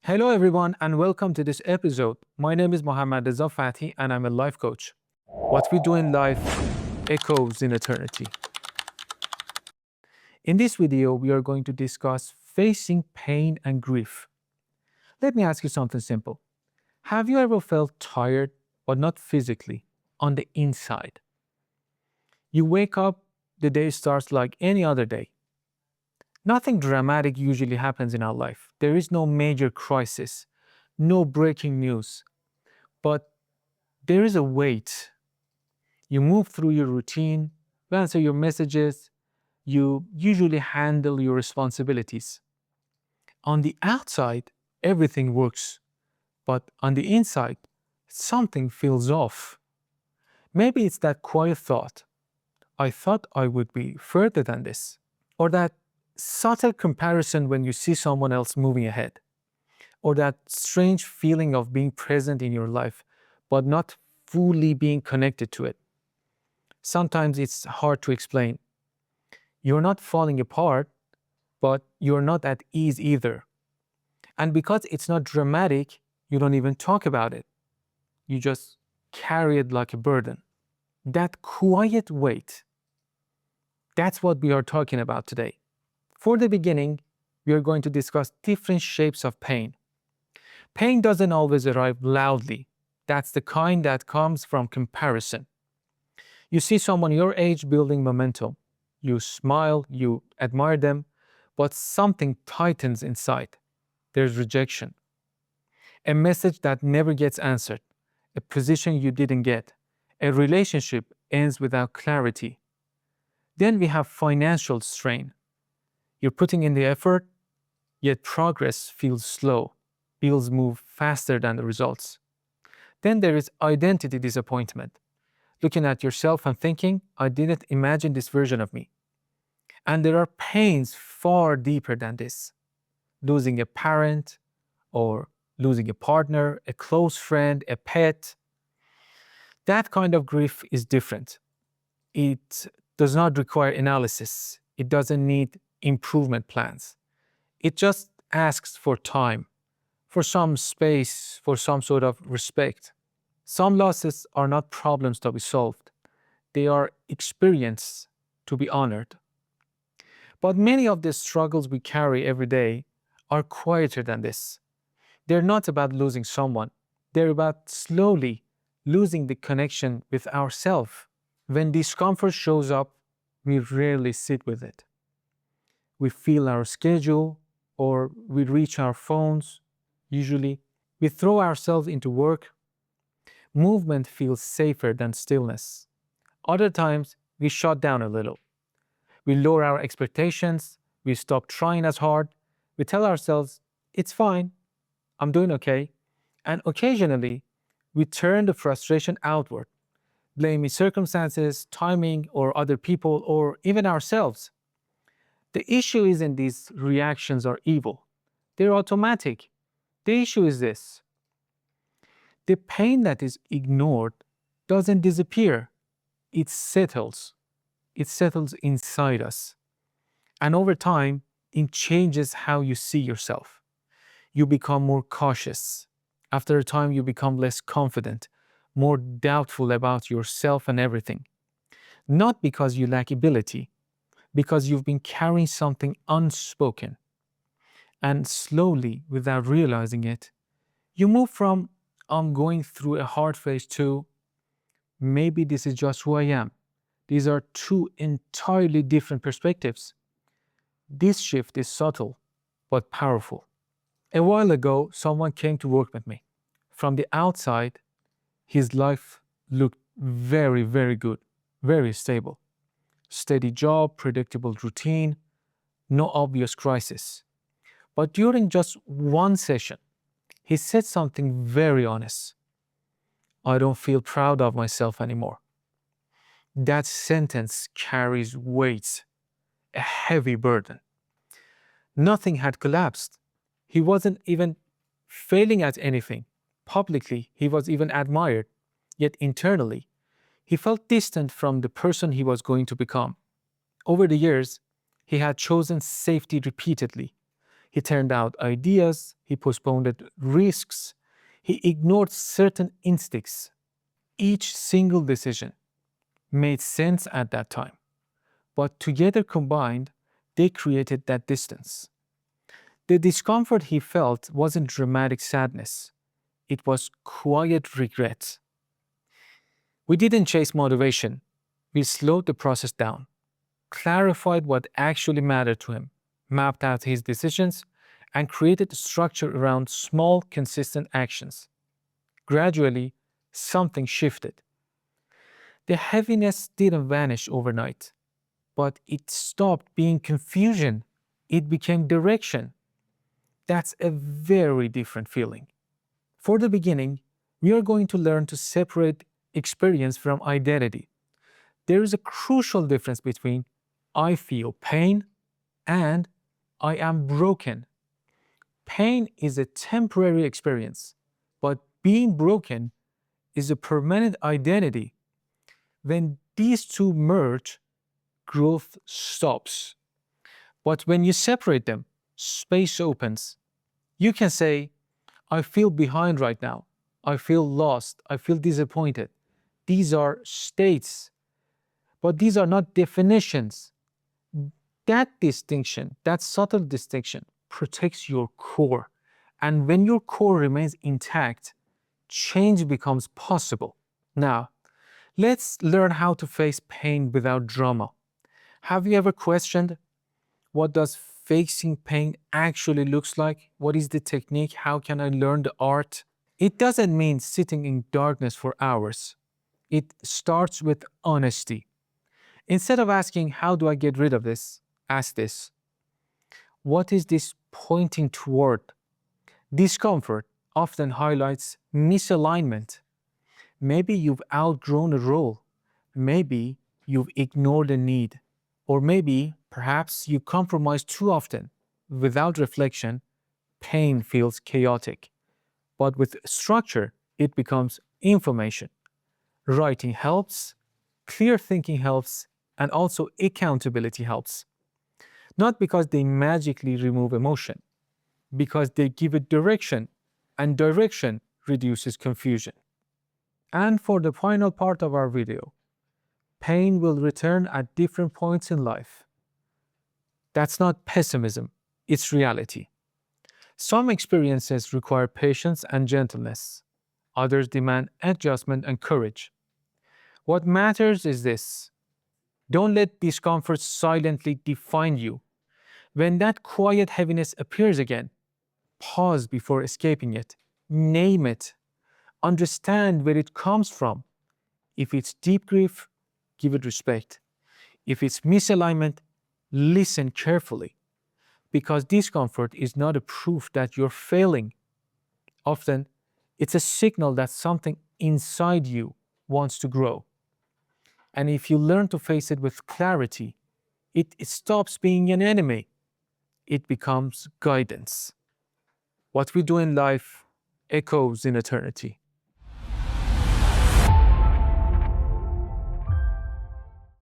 Hello, everyone, and welcome to this episode. My name is Mohammad Reza Fathi, and I'm a life coach. What we do in life echoes in eternity. In this video, we are going to discuss facing pain and grief. Let me ask you something simple. Have you ever felt tired, but not physically, on the inside? You wake up, the day starts like any other day. Nothing dramatic usually happens in our life. There is no major crisis, no breaking news, but there is a weight. You move through your routine, you answer your messages, you usually handle your responsibilities. On the outside, everything works, but on the inside, something feels off. Maybe it's that quiet thought, I thought I would be further than this, or that subtle comparison when you see someone else moving ahead, or that strange feeling of being present in your life, but not fully being connected to it. Sometimes it's hard to explain. You're not falling apart, but you're not at ease either. And because it's not dramatic, you don't even talk about it. You just carry it like a burden. That quiet weight, that's what we are talking about today. For the beginning, we are going to discuss different shapes of pain. Pain doesn't always arrive loudly. That's the kind that comes from comparison. You see someone your age building momentum. You smile, you admire them, but something tightens inside. There's rejection. A message that never gets answered. A position you didn't get. A relationship ends without clarity. Then we have financial strain. You're putting in the effort, yet progress feels slow. Bills move faster than the results. Then there is identity disappointment. Looking at yourself and thinking, I didn't imagine this version of me. And there are pains far deeper than this. Losing a parent, or losing a partner, a close friend, a pet. That kind of grief is different. It does not require analysis. It doesn't need improvement plans. It just asks for time, for some space, for some sort of respect. Some losses are not problems to be solved. They are experience to be honored. But many of the struggles we carry every day are quieter than this. They're not about losing someone. They're about slowly losing the connection with ourselves. When discomfort shows up, we rarely sit with it. We feel our schedule or we reach our phones. Usually, we throw ourselves into work. Movement feels safer than stillness. Other times, we shut down a little. We lower our expectations. We stop trying as hard. We tell ourselves, it's fine, I'm doing okay. And occasionally, we turn the frustration outward, blaming circumstances, timing, or other people, or even ourselves. The issue isn't these reactions are evil, they're automatic. The issue is this: the pain that is ignored doesn't disappear, it settles. It settles inside us. And over time, it changes how you see yourself. You become more cautious. After a time, you become less confident, more doubtful about yourself and everything. Not because you lack ability, because you've been carrying something unspoken. And slowly, without realizing it, you move from I'm going through a hard phase to maybe this is just who I am. These are two entirely different perspectives. This shift is subtle but powerful. A while ago, someone came to work with me. From the outside, his life looked very, very good, very stable. Steady job, predictable routine, no obvious crisis. But during just one session, he said something very honest. I don't feel proud of myself anymore. That sentence carries weight, a heavy burden. Nothing had collapsed. He wasn't even failing at anything. Publicly, he was even admired. Yet internally, he felt distant from the person he was going to become. Over the years, he had chosen safety repeatedly. He turned out ideas, he postponed risks, he ignored certain instincts. Each single decision made sense at that time, but together combined, they created that distance. The discomfort he felt wasn't dramatic sadness, it was quiet regret. We didn't chase motivation, we slowed the process down, clarified what actually mattered to him, mapped out his decisions, and created structure around small, consistent actions. Gradually, something shifted. The heaviness didn't vanish overnight, but it stopped being confusion. It became direction. That's a very different feeling. For the beginning, we are going to learn to separate experience from identity. There is a crucial difference between I feel pain and I am broken. Pain is a temporary experience, but being broken is a permanent identity. When these two merge, growth stops. But when you separate them, space opens. You can say, I feel behind right now. I feel lost. I feel disappointed. These are states, but these are not definitions. That distinction, that subtle distinction, protects your core. And when your core remains intact, change becomes possible. Now, let's learn how to face pain without drama. Have you ever questioned what does facing pain actually looks like? What is the technique? How can I learn the art? It doesn't mean sitting in darkness for hours. It starts with honesty. Instead of asking, how do I get rid of this? Ask this. What is this pointing toward? Discomfort often highlights misalignment. Maybe you've outgrown a role. Maybe you've ignored a need. Or maybe, perhaps, you compromise too often. Without reflection, pain feels chaotic. But with structure, it becomes information. Writing helps, clear thinking helps, and also accountability helps. Not because they magically remove emotion, because they give it direction, and direction reduces confusion. And for the final part of our video, pain will return at different points in life. That's not pessimism, it's reality. Some experiences require patience and gentleness. Others demand adjustment and courage. What matters is this: don't let discomfort silently define you. When that quiet heaviness appears again, pause before escaping it. Name it. Understand where it comes from. If it's deep grief, give it respect. If it's misalignment, listen carefully. Because discomfort is not a proof that you're failing. Often, it's a signal that something inside you wants to grow. And if you learn to face it with clarity, it stops being an enemy. It becomes guidance. What we do in life echoes in eternity.